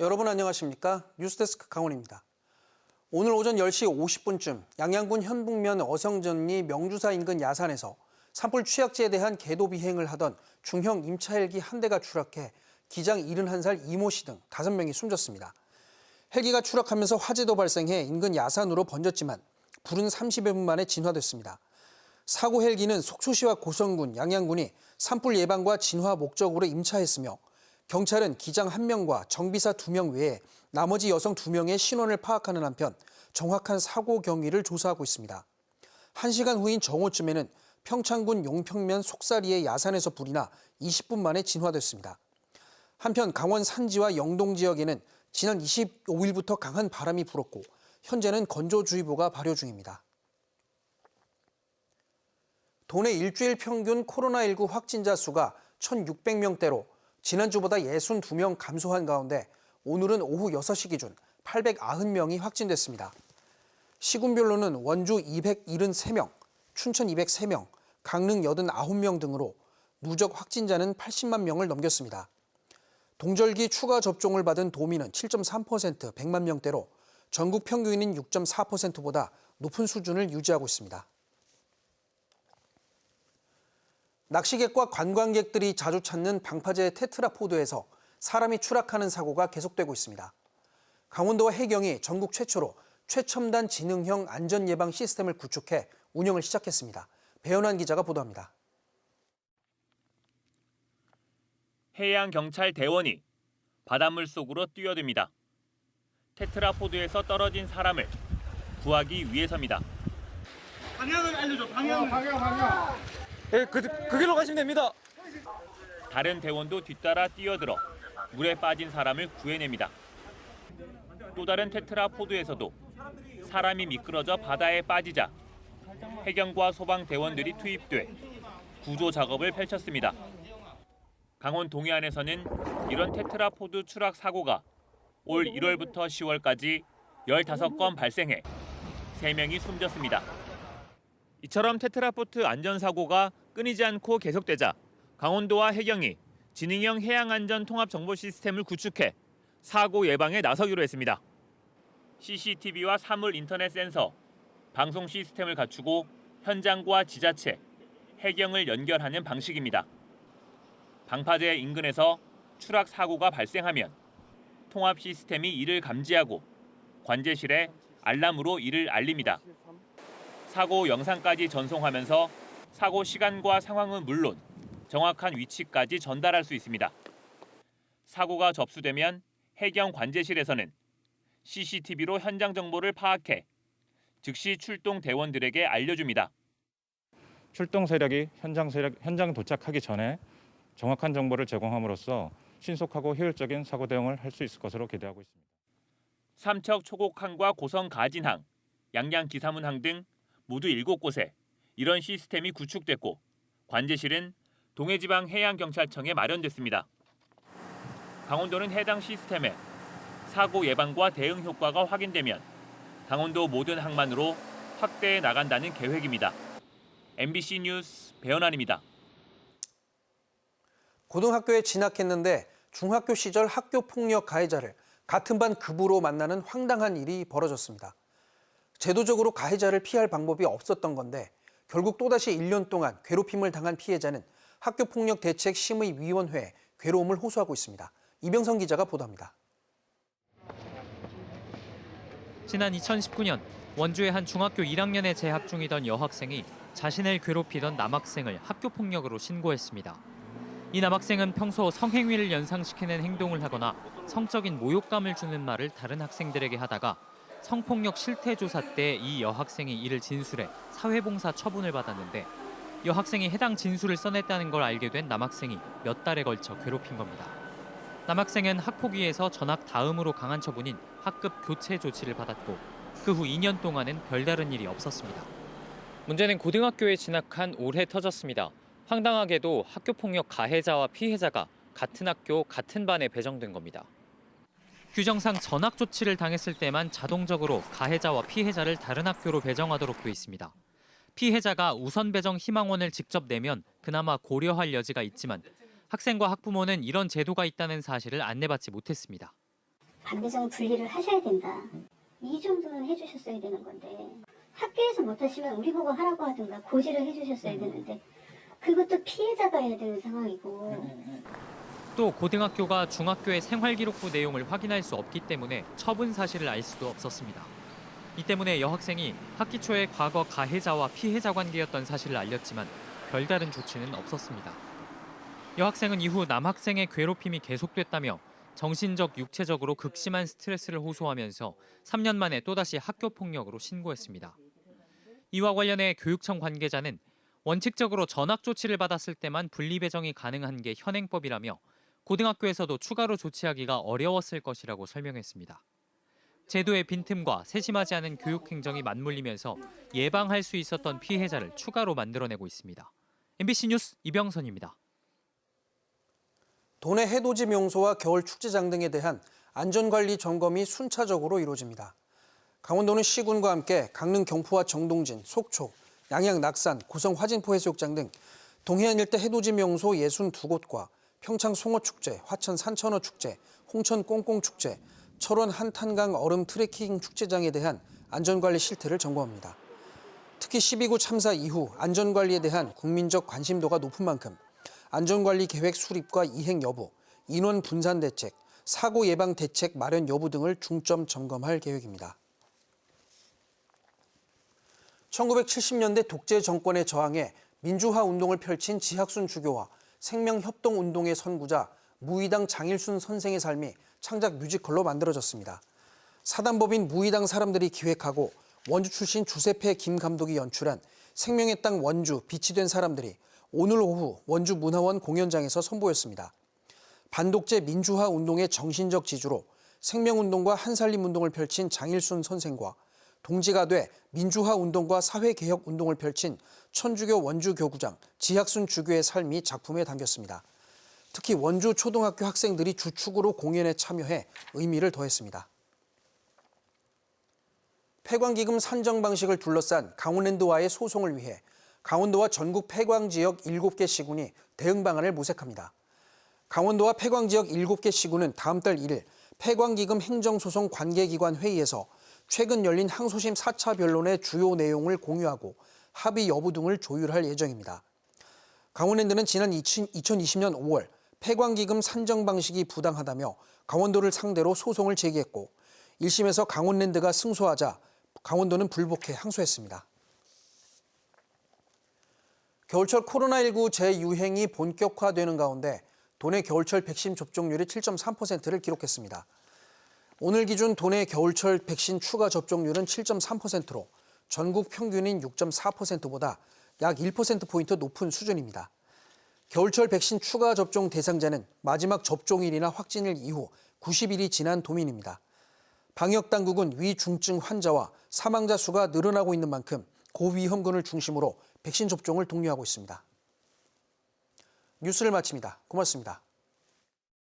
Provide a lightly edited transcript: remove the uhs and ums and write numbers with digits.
여러분 안녕하십니까? 뉴스데스크 강원입니다. 오늘 오전 10시 50분쯤 양양군 현북면 어성전리 명주사 인근 야산에서 산불 취약지에 대한 계도 비행을 하던 중형 임차 헬기 한 대가 추락해 기장 71살 이모 씨 등 5명이 숨졌습니다. 헬기가 추락하면서 화재도 발생해 인근 야산으로 번졌지만 불은 30여 분 만에 진화됐습니다. 사고 헬기는 속초시와 고성군, 양양군이 산불 예방과 진화 목적으로 임차했으며 경찰은 기장 1명과 정비사 2명 외에 나머지 여성 2명의 신원을 파악하는 한편 정확한 사고 경위를 조사하고 있습니다. 1시간 후인 정오쯤에는 평창군 용평면 속사리의 야산에서 불이 나 20분 만에 진화됐습니다. 한편 강원 산지와 영동 지역에는 지난 25일부터 강한 바람이 불었고 현재는 건조주의보가 발효 중입니다. 도내 일주일 평균 코로나19 확진자 수가 1,600명대로 지난주보다 62명 감소한 가운데 오늘은 오후 6시 기준 890명이 확진됐습니다. 시군별로는 원주 273명, 춘천 203명, 강릉 89명 등으로 누적 확진자는 80만 명을 넘겼습니다. 동절기 추가 접종을 받은 도민은 7.3%, 100만 명대로 전국 평균인 6.4%보다 높은 수준을 유지하고 있습니다. 낚시객과 관광객들이 자주 찾는 방파제 테트라포드에서 사람이 추락하는 사고가 계속되고 있습니다. 강원도와 해경이 전국 최초로 최첨단 지능형 안전예방 시스템을 구축해 운영을 시작했습니다. 배현환 기자가 보도합니다. 해양경찰 대원이 바닷물 속으로 뛰어듭니다. 테트라포드에서 떨어진 사람을 구하기 위해서입니다. 방향을 알려줘. 방향. 네, 그 길로 가시면 됩니다. 다른 대원도 뒤따라 뛰어들어 물에 빠진 사람을 구해냅니다. 또 다른 테트라포드에서도 사람이 미끄러져 바다에 빠지자 해경과 소방 대원들이 투입돼 구조 작업을 펼쳤습니다. 강원 동해안에서는 이런 테트라포드 추락 사고가 올 1월부터 10월까지 15건 발생해 3명이 숨졌습니다. 이처럼 테트라포드 안전사고가 끊이지 않고 계속되자 강원도와 해경이 지능형 해양안전 통합 정보 시스템을 구축해 사고 예방에 나서기로 했습니다. CCTV와 사물 인터넷 센서, 방송 시스템을 갖추고 현장과 지자체, 해경을 연결하는 방식입니다. 방파제 인근에서 추락 사고가 발생하면 통합 시스템이 이를 감지하고 관제실에 알람으로 이를 알립니다. 사고 영상까지 전송하면서 사고 시간과 상황은 물론 정확한 위치까지 전달할 수 있습니다. 사고가 접수되면 해경 관제실에서는 CCTV로 현장 정보를 파악해 즉시 출동 대원들에게 알려줍니다. 출동 세력이 현장 도착하기 전에 정확한 정보를 제공함으로써 신속하고 효율적인 사고 대응을 할 수 있을 것으로 기대하고 있습니다. 삼척 초곡항과 고성 가진항, 양양 기사문항 등 모두 7곳에 이런 시스템이 구축됐고 관제실은 동해지방해양경찰청에 마련됐습니다. 강원도는 해당 시스템에 사고 예방과 대응 효과가 확인되면 강원도 모든 항만으로 확대해 나간다는 계획입니다. MBC 뉴스 배현환입니다. 고등학교에 진학했는데 중학교 시절 학교폭력 가해자를 같은 반 급으로 만나는 황당한 일이 벌어졌습니다. 제도적으로 가해자를 피할 방법이 없었던 건데 결국 또다시 1년 동안 괴롭힘을 당한 피해자는 학교폭력대책심의위원회에 괴로움을 호소하고 있습니다. 이병성 기자가 보도합니다. 지난 2019년 원주의 한 중학교 1학년에 재학 중이던 여학생이 자신을 괴롭히던 남학생을 학교폭력으로 신고했습니다. 이 남학생은 평소 성행위를 연상시키는 행동을 하거나 성적인 모욕감을 주는 말을 다른 학생들에게 하다가 성폭력 실태조사 때 이 여학생이 이를 진술해 사회봉사 처분을 받았는데 여학생이 해당 진술을 써냈다는 걸 알게 된 남학생이 몇 달에 걸쳐 괴롭힌 겁니다. 남학생은 학폭위에서 전학 다음으로 강한 처분인 학급 교체 조치를 받았고 그 후 2년 동안은 별다른 일이 없었습니다. 문제는 고등학교에 진학한 올해 터졌습니다. 황당하게도 학교폭력 가해자와 피해자가 같은 학교, 같은 반에 배정된 겁니다. 규정상 전학 조치를 당했을 때만 자동적으로 가해자와 피해자를 다른 학교로 배정하도록 돼 있습니다. 피해자가 우선 배정 희망원을 직접 내면 그나마 고려할 여지가 있지만 학생과 학부모는 이런 제도가 있다는 사실을 안내받지 못했습니다. 반대적인 분리를 하셔야 된다. 이 정도는 해주셨어야 되는 건데 학교에서 못하시면 우리 보고 하라고 하든가 고지를 해주셨어야 되는데 그것도 피해자가 해야 되는 상황이고 또 고등학교가 중학교의 생활기록부 내용을 확인할 수 없기 때문에 처분 사실을 알 수도 없었습니다. 이 때문에 여학생이 학기 초에 과거 가해자와 피해자 관계였던 사실을 알렸지만 별다른 조치는 없었습니다. 여학생은 이후 남학생의 괴롭힘이 계속됐다며 정신적, 육체적으로 극심한 스트레스를 호소하면서 3년 만에 또다시 학교폭력으로 신고했습니다. 이와 관련해 교육청 관계자는 원칙적으로 전학 조치를 받았을 때만 분리 배정이 가능한 게 현행법이라며 고등학교에서도 추가로 조치하기가 어려웠을 것이라고 설명했습니다. 제도의 빈틈과 세심하지 않은 교육 행정이 맞물리면서 예방할 수 있었던 피해자를 추가로 만들어내고 있습니다. MBC 뉴스 이병선입니다. 도내 해돋이 명소와 겨울 축제장 등에 대한 안전관리 점검이 순차적으로 이루어집니다. 강원도는 시군과 함께 강릉 경포와 정동진, 속초, 양양 낙산, 고성 화진포 해수욕장 등 동해안 일대 해돋이 명소 62곳과 평창 송어축제, 화천 산천어축제, 홍천 꽁꽁축제, 철원 한탄강 얼음 트레킹 축제장에 대한 안전관리 실태를 점검합니다. 특히 12구 참사 이후 안전관리에 대한 국민적 관심도가 높은 만큼 안전관리 계획 수립과 이행 여부, 인원 분산 대책, 사고 예방 대책 마련 여부 등을 중점 점검할 계획입니다. 1970년대 독재 정권에 저항해 민주화 운동을 펼친 지학순 주교와 생명협동운동의 선구자 무의당 장일순 선생의 삶이 창작 뮤지컬로 만들어졌습니다. 사단법인 무의당 사람들이 기획하고 원주 출신 주세페 김 감독이 연출한 생명의 땅 원주 빛이 된 사람들이 오늘 오후 원주 문화원 공연장에서 선보였습니다. 반독재 민주화 운동의 정신적 지주로 생명운동과 한살림운동을 펼친 장일순 선생과 동지가 돼 민주화 운동과 사회개혁 운동을 펼친 천주교 원주 교구장 지학순 주교의 삶이 작품에 담겼습니다. 특히 원주 초등학교 학생들이 주축으로 공연에 참여해 의미를 더했습니다. 폐광기금 산정 방식을 둘러싼 강원랜드와의 소송을 위해 강원도와 전국 폐광지역 7개 시군이 대응 방안을 모색합니다. 강원도와 폐광지역 7개 시군은 다음 달 1일 폐광기금 행정소송 관계기관 회의에서 최근 열린 항소심 4차 변론의 주요 내용을 공유하고 합의 여부 등을 조율할 예정입니다. 강원랜드는 지난 2020년 5월 폐광기금 산정 방식이 부당하다며 강원도를 상대로 소송을 제기했고 1심에서 강원랜드가 승소하자 강원도는 불복해 항소했습니다. 겨울철 코로나19 재유행이 본격화되는 가운데 도내 겨울철 백신 접종률이 7.3%를 기록했습니다. 오늘 기준 도내 겨울철 백신 추가 접종률은 7.3%로 전국 평균인 6.4%보다 약 1%포인트 높은 수준입니다. 겨울철 백신 추가 접종 대상자는 마지막 접종일이나 확진일 이후 90일이 지난 도민입니다. 방역당국은 위중증 환자와 사망자 수가 늘어나고 있는 만큼 고위험군을 중심으로 백신 접종을 독려하고 있습니다. 뉴스를 마칩니다. 고맙습니다.